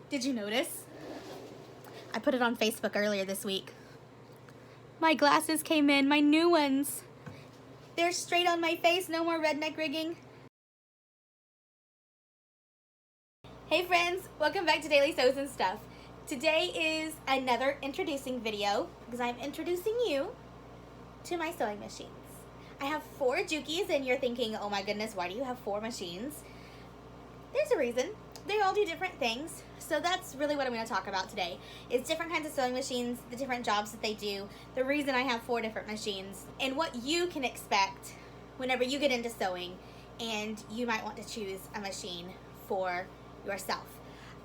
Did you notice? I put it on Facebook earlier this week. My glasses came in, my new ones. They're straight on my face, no more redneck rigging. Hey friends, welcome back to Daily Sews and Stuff. Today is another introducing video because I'm introducing you to my sewing machines. I have 4 Jewkeys and you're thinking, oh my goodness, why do you have 4 machines? There's a reason. They all do different things. So that's really what I'm going to talk about today, is different kinds of sewing machines, the different jobs that they do, the reason I have 4 different machines, and what you can expect whenever you get into sewing and you might want to choose a machine for yourself.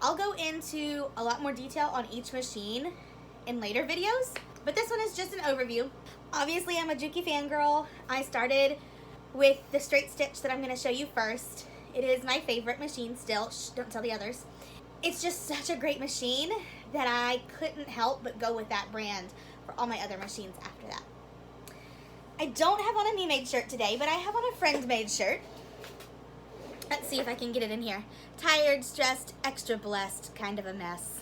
I'll go into a lot more detail on each machine in later videos, but this one is just an overview. Obviously, I'm a Jukey fangirl. I started with the straight stitch that I'm going to show you first. It is my favorite machine still. Shh, don't tell the others. It's just such a great machine that I couldn't help but go with that brand for all my other machines after that. I don't have on a me-made shirt today, but I have on a friend-made shirt. Let's see if I can get it in here. Tired, stressed, extra blessed, kind of a mess.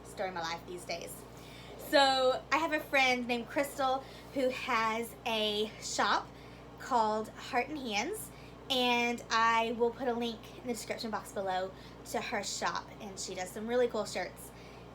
Story of my life these days. So I have a friend named Crystal who has a shop called Heart and Hands, and I will put a link in the description box below to her shop, and she does some really cool shirts.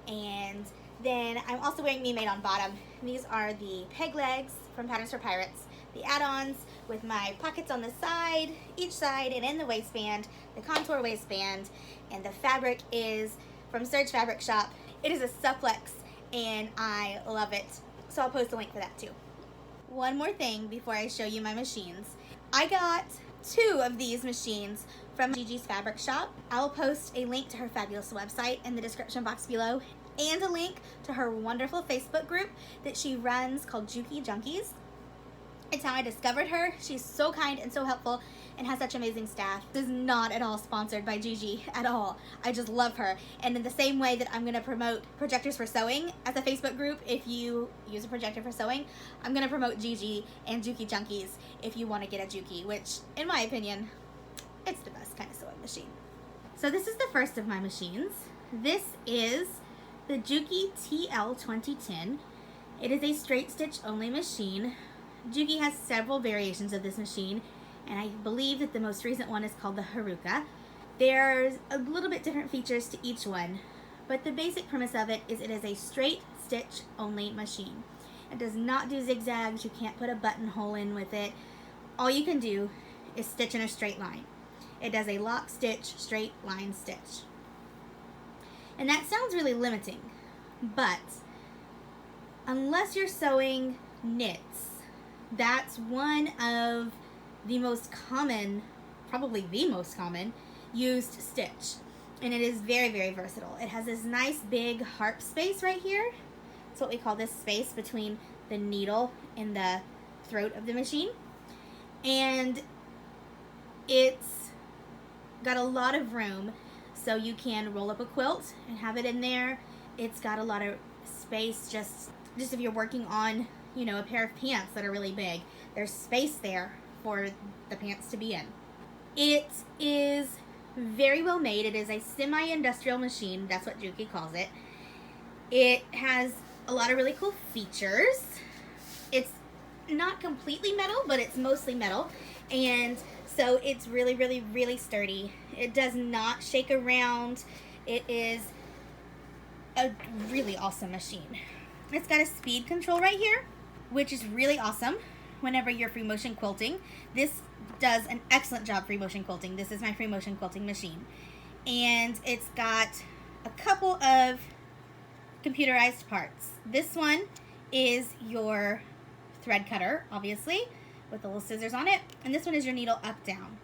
And then I'm also wearing Me Made on bottom. These are the PegLegs from Patterns for Pirates, the add-ons with my pockets on the side, each side, and in the waistband, the contour waistband, and the fabric is from Surge Fabric Shop. It is a suplex and I love it, so I'll post a link for that too. One more thing before I show you my machines. I got 2 of these machines from Gigi's Fabric Shop. I'll post a link to her fabulous website in the description box below, and a link to her wonderful Facebook group that she runs called Jukis. It's how I discovered her. She's so kind and so helpful and has such amazing staff. This is not at all sponsored by Gigi at all. I just love her. And in the same way that I'm going to promote Projectors for Sewing as a Facebook group, if you use a projector for sewing, I'm going to promote Gigi and Jukey Junkies if you want to get a Jukey, which in my opinion, it's the best kind of sewing machine. So this is the first of my machines. This is the Jewkey TL2010. It is a straight stitch only machine. Jukey has several variations of this machine, and I believe that the most recent one is called the Haruka. There's a little bit different features to each one, but the basic premise of it is a straight stitch only machine. It does not do zigzags. You can't put a buttonhole in with it. All you can do is stitch in a straight line. It does a lock stitch, straight line stitch. And that sounds really limiting, but unless you're sewing knits, that's one of the most common, probably the most common, used stitch. And it is very, very versatile. It has this nice big harp space right here. It's what we call this space between the needle and the throat of the machine. And it's got a lot of room, so you can roll up a quilt and have it in there. It's got a lot of space just if you're working on, you know, a pair of pants that are really big. There's space there for the pants to be in. It is very well made. It is a semi-industrial machine. That's what Jukey calls it. It has a lot of really cool features. It's not completely metal, but it's mostly metal. And so it's really, really, really sturdy. It does not shake around. It is a really awesome machine. It's got a speed control right here, which is really awesome whenever you're free motion quilting. This does an excellent job free motion quilting. This is my free motion quilting machine. And it's got a couple of computerized parts. This one is your thread cutter, obviously, with the little scissors on it. And this one is your needle up, down.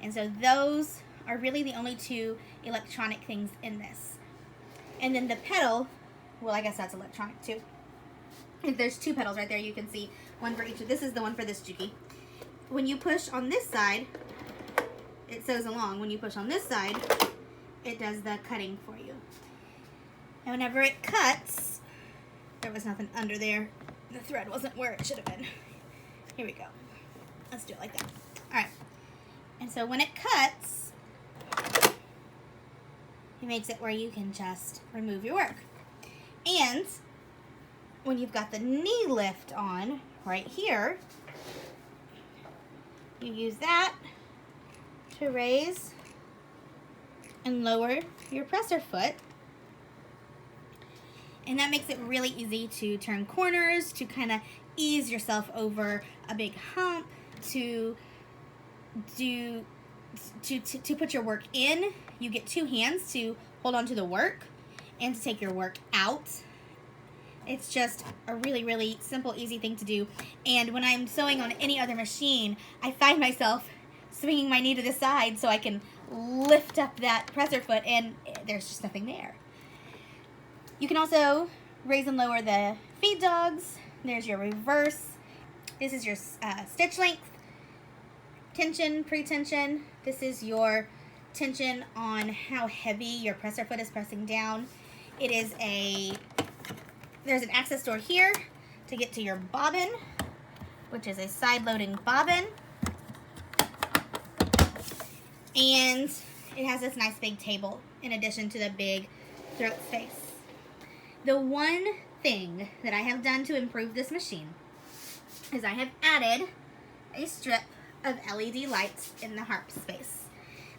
And so those are really the only 2 electronic things in this. And then the pedal, well, I guess that's electronic too. There's 2 pedals right there, you can see, one for each. This is the one for this Jukey. When you push on this side, it sews along. When you push on this side, it does the cutting for you. And whenever it cuts, there was nothing under there. The thread wasn't where it should have been. Here we go. Let's do it like that. All right. And so when it cuts, It makes it where you can just remove your work. And when you've got the knee lift on right here, you use that to raise and lower your presser foot. And that makes it really easy to turn corners, to kind of ease yourself over a big hump, to put your work in. You get two hands to hold on to the work and to take your work out. It's just a really, really simple, easy thing to do. And when I'm sewing on any other machine, I find myself swinging my knee to the side so I can lift up that presser foot, and there's just nothing there. You can also raise and lower the feed dogs. There's your reverse. This is your stitch length, tension, pre-tension. This is your tension on how heavy your presser foot is pressing down. It is there's an access door here to get to your bobbin, which is a side-loading bobbin. And it has this nice big table in addition to the big throat space. The one thing that I have done to improve this machine is I have added a strip of LED lights in the harp space.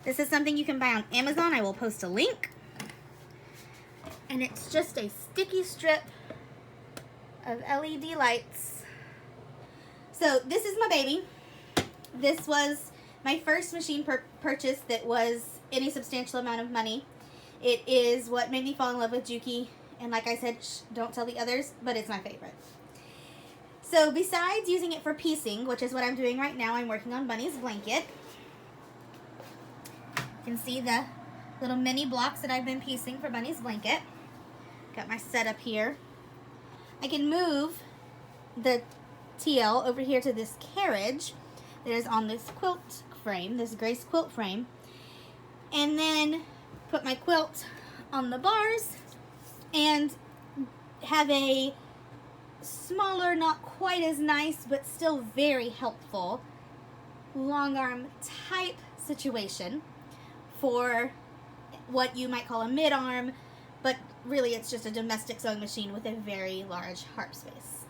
This is something you can buy on Amazon. I will post a link. And it's just a sticky strip of LED lights. So this is my baby. This was my first machine purchase that was any substantial amount of money. It is what made me fall in love with Jukey. And like I said, don't tell the others, but it's my favorite. So besides using it for piecing, which is what I'm doing right now, I'm working on Bunny's blanket. You can see the little mini blocks that I've been piecing for Bunny's blanket. Got my setup here. I can move the TL over here to this carriage that is on this quilt frame, this Grace quilt frame, and then put my quilt on the bars and have a smaller, not quite as nice, but still very helpful long arm type situation for what you might call a mid arm, but really it's just a domestic sewing machine with a very large harp space.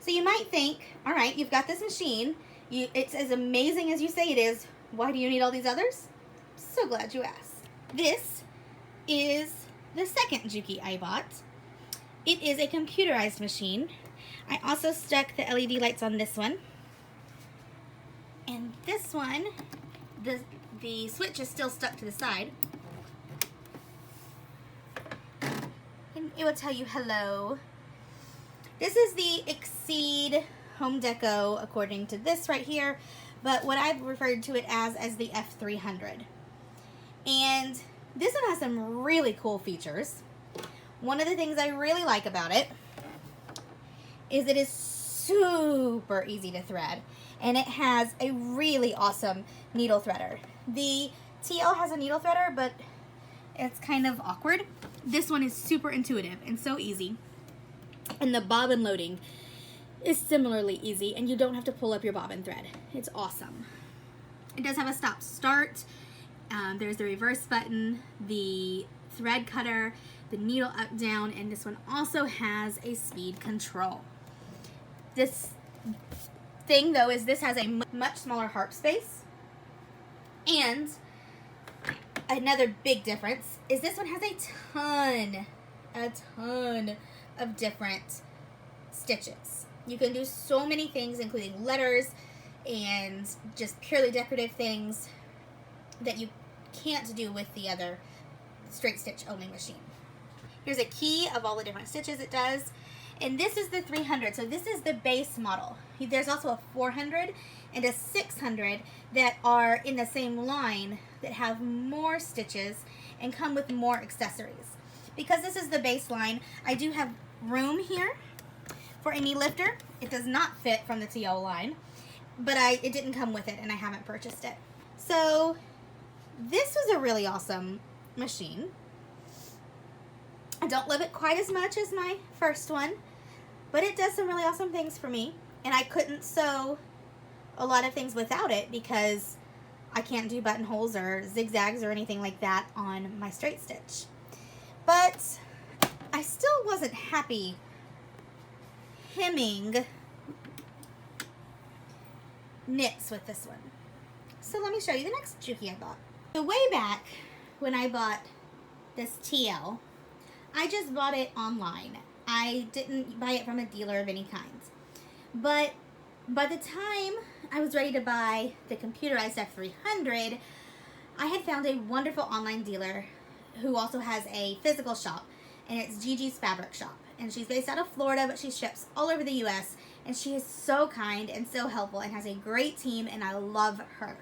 So you might think, all right, you've got this machine, it's as amazing as you say it is, why do you need all these others? So glad you asked. This is the second Jukey I bought. It is a computerized machine. I also stuck the LED lights on this one. And this one, the switch is still stuck to the side. And it will tell you hello. This is the Exceed Home Deco according to this right here, but what I've referred to it as the F-300. And this one has some really cool features. One of the things I really like about it is it is super easy to thread, and it has a really awesome needle threader. The TL has a needle threader, but it's kind of awkward. This one is super intuitive and so easy. And the bobbin loading is similarly easy, and you don't have to pull up your bobbin thread. It's awesome. It does have a stop-start. There's the reverse button, the thread cutter, the needle up, down, and this one also has a speed control. This thing, though, is this has a much smaller harp space, and another big difference is this one has a ton of different stitches. You can do so many things, including letters and just purely decorative things that you can't do with the other straight stitch only machine. Here's a key of all the different stitches it does. And this is the 300, so this is the base model. There's also a 400 and a 600 that are in the same line that have more stitches and come with more accessories. Because this is the baseline, I do have room here for a knee lifter. It does not fit from the TL line, but it didn't come with it and I haven't purchased it. So this was a really awesome machine. I don't love it quite as much as my first one, but it does some really awesome things for me, and I couldn't sew a lot of things without it because I can't do buttonholes or zigzags or anything like that on my straight stitch. But I still wasn't happy hemming knits with this one. So let me show you the next Jewkey I bought. So way back when I bought this TL, I just bought it online. I didn't buy it from a dealer of any kind. But by the time I was ready to buy the computerized F-300, I had found a wonderful online dealer who also has a physical shop, and it's Gigi's Fabric Shop. And she's based out of Florida, but she ships all over the U.S., and she is so kind and so helpful and has a great team, and I love her.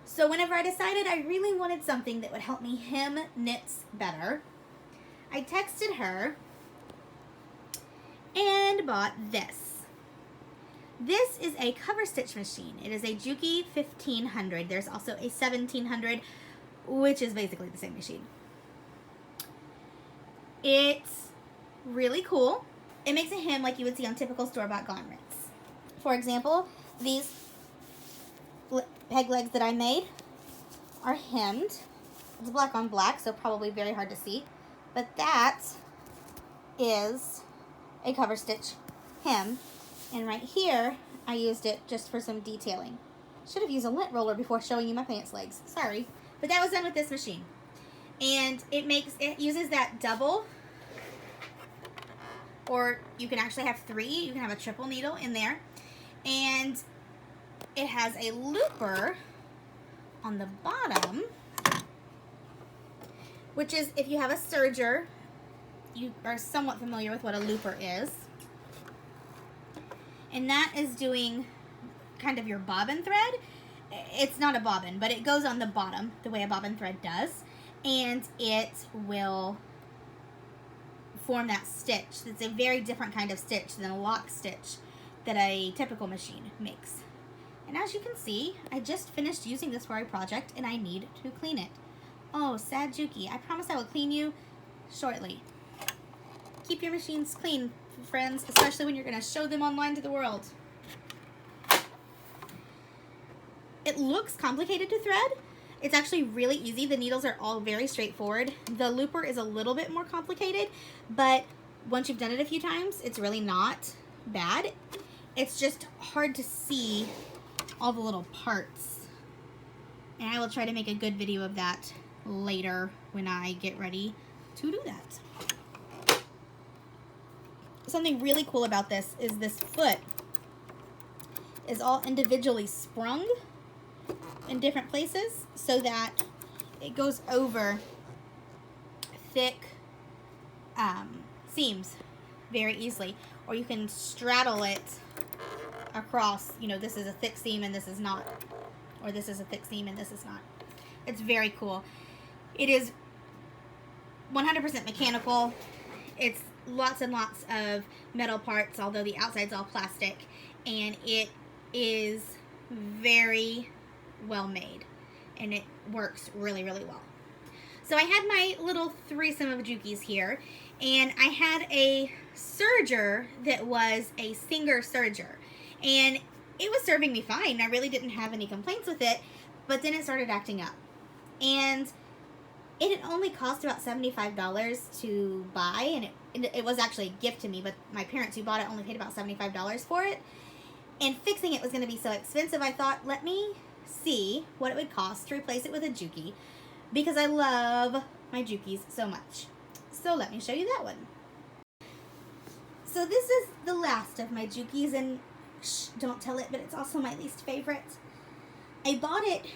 So whenever I decided I really wanted something that would help me hem knits better, I texted her and bought this. This is a cover stitch machine. It is a Jukey 1500. There's also a 1700, which is basically the same machine. It's really cool. It makes a hem like you would see on typical store-bought garments. For example, these peg legs that I made are hemmed. It's black on black, so probably very hard to see. But that is a cover stitch hem. And right here, I used it just for some detailing. Should have used a lint roller before showing you my pants legs. Sorry. But that was done with this machine. And it uses that double, or you can actually have 3. You can have a triple needle in there. And it has a looper on the bottom, which is, if you have a serger, you are somewhat familiar with what a looper is. And that is doing kind of your bobbin thread. It's not a bobbin, but it goes on the bottom the way a bobbin thread does. And it will form that stitch. It's a very different kind of stitch than a lock stitch that a typical machine makes. And as you can see, I just finished using this for a project and I need to clean it. Oh, sad Jukey. I promise I will clean you shortly. Keep your machines clean, friends, especially when you're going to show them online to the world. It looks complicated to thread. It's actually really easy. The needles are all very straightforward. The looper is a little bit more complicated, but once you've done it a few times, it's really not bad. It's just hard to see all the little parts. And I will try to make a good video of that later when I get ready to do that. Something really cool about this is this foot is all individually sprung in different places so that it goes over thick seams very easily, or you can straddle it across, you know, this is a thick seam and this is not, or this is a thick seam and this is not. It's very cool. It is 100% mechanical. It's lots and lots of metal parts, although the outside's all plastic, and it is very well made, and it works really, really well. So I had my little threesome of Jukis here, and I had a serger that was a Singer serger, and it was serving me fine. I really didn't have any complaints with it, but then it started acting up, and it had only cost about $75 to buy, and it was actually a gift to me, but my parents who bought it only paid about $75 for it, and fixing it was going to be so expensive. I thought, let me see what it would cost to replace it with a Jukey, because I love my Jukis so much. So let me show you that one. So this is the last of my Jukis, and shh, don't tell it, but it's also my least favorite. I bought it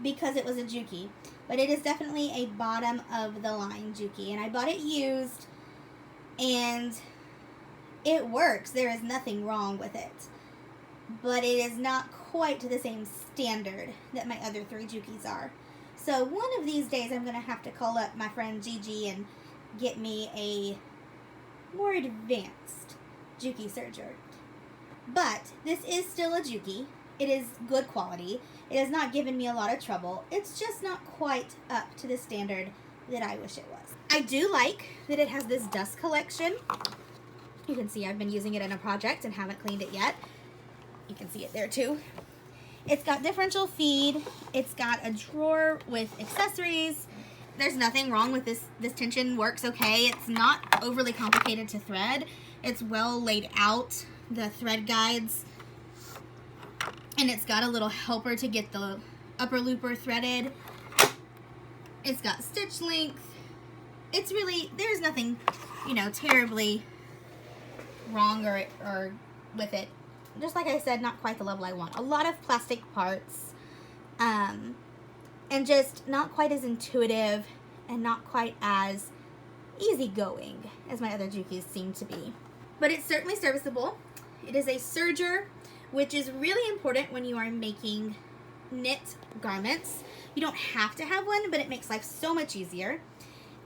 because it was a Jukey, but it is definitely a bottom of the line Jukey, and I bought it used, and it works. There is nothing wrong with it, but it is not quite to the same standard that my other 3 Jukis are. So one of these days I'm going to have to call up my friend Gigi and get me a more advanced Jukey serger. But this is still a Jukey. It is good quality. It has not given me a lot of trouble. It's just not quite up to the standard that I wish it was. I do like that it has this dust collection. You can see I've been using it in a project and haven't cleaned it yet. You can see it there too. It's got differential feed. It's got a drawer with accessories. There's nothing wrong with this. This tension works okay. It's not overly complicated to thread. It's well laid out, the thread guides. And it's got a little helper to get the upper looper threaded. It's got stitch length. It's really, there's nothing, you know, terribly wrong or with it. Just like I said, not quite the level I want. A lot of plastic parts, and just not quite as intuitive and not quite as easygoing as my other Jewkeys seem to be. But it's certainly serviceable. It is a serger, which is really important when you are making knit garments. You don't have to have one, but it makes life so much easier.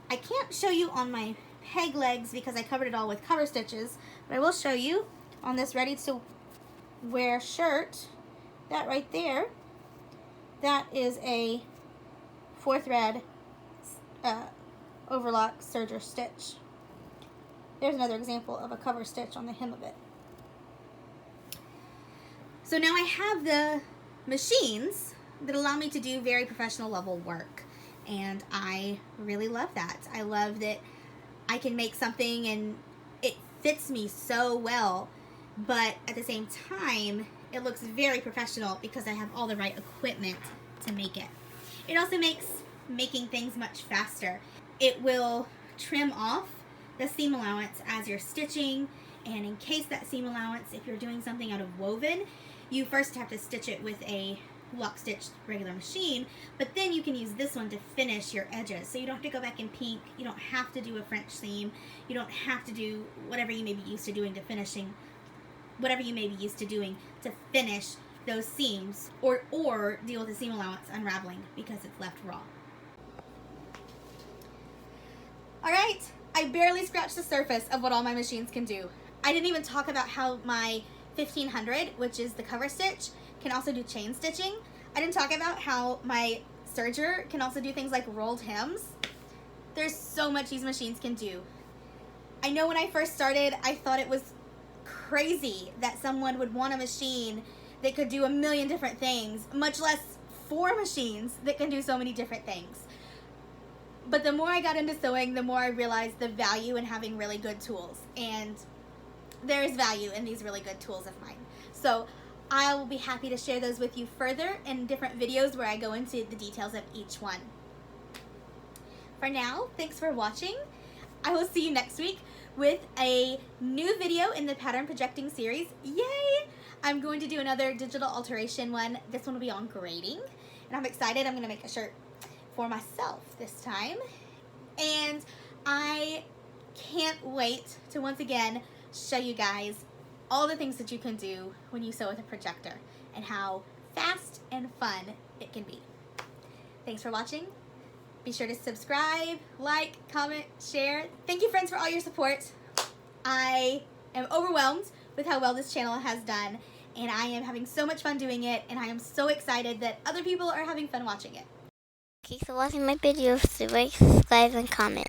I can't show you on my peg legs because I covered it all with cover stitches, but I will show you on this ready to wear shirt. That right there, that is a 4-thread overlock serger stitch. There's another example of a cover stitch on the hem of it. So now I have the machines that allow me to do very professional level work, and I really love that. I love that I can make something and it fits me so well, but at the same time it looks very professional because I have all the right equipment to make it. It also makes making things much faster. It will trim off the seam allowance as you're stitching, and in case that seam allowance, if you're doing something out of woven, you first have to stitch it with a lock stitch regular machine, but then you can use this one to finish your edges. So you don't have to go back and pink, you don't have to do a French seam, you don't have to do whatever you may be used to doing to finishing, whatever you may be used to doing to finish those seams, or deal with the seam allowance unraveling because it's left raw. Alright, I barely scratched the surface of what all my machines can do. I didn't even talk about how my 1500, which is the cover stitch, can also do chain stitching. I didn't talk about how my serger can also do things like rolled hems. There's so much these machines can do. I know when I first started, I thought it was crazy that someone would want a machine that could do a million different things, much less 4 machines that can do so many different things. But the more I got into sewing, the more I realized the value in having really good tools, and there is value in these really good tools of mine. So I will be happy to share those with you further in different videos where I go into the details of each one. For now, thanks for watching. I will see you next week with a new video in the pattern projecting series. Yay! I'm going to do another digital alteration one. This one will be on grading, and I'm excited. I'm going to make a shirt for myself this time, and I can't wait to once again show you guys all the things that you can do when you sew with a projector and how fast and fun it can be. Thanks for watching. Be sure to subscribe, like, comment, share. Thank you, friends, for all your support. I am overwhelmed with how well this channel has done, and I am having so much fun doing it, and I am so excited that other people are having fun watching it. Thanks for watching my videos. Like, subscribe, and comment.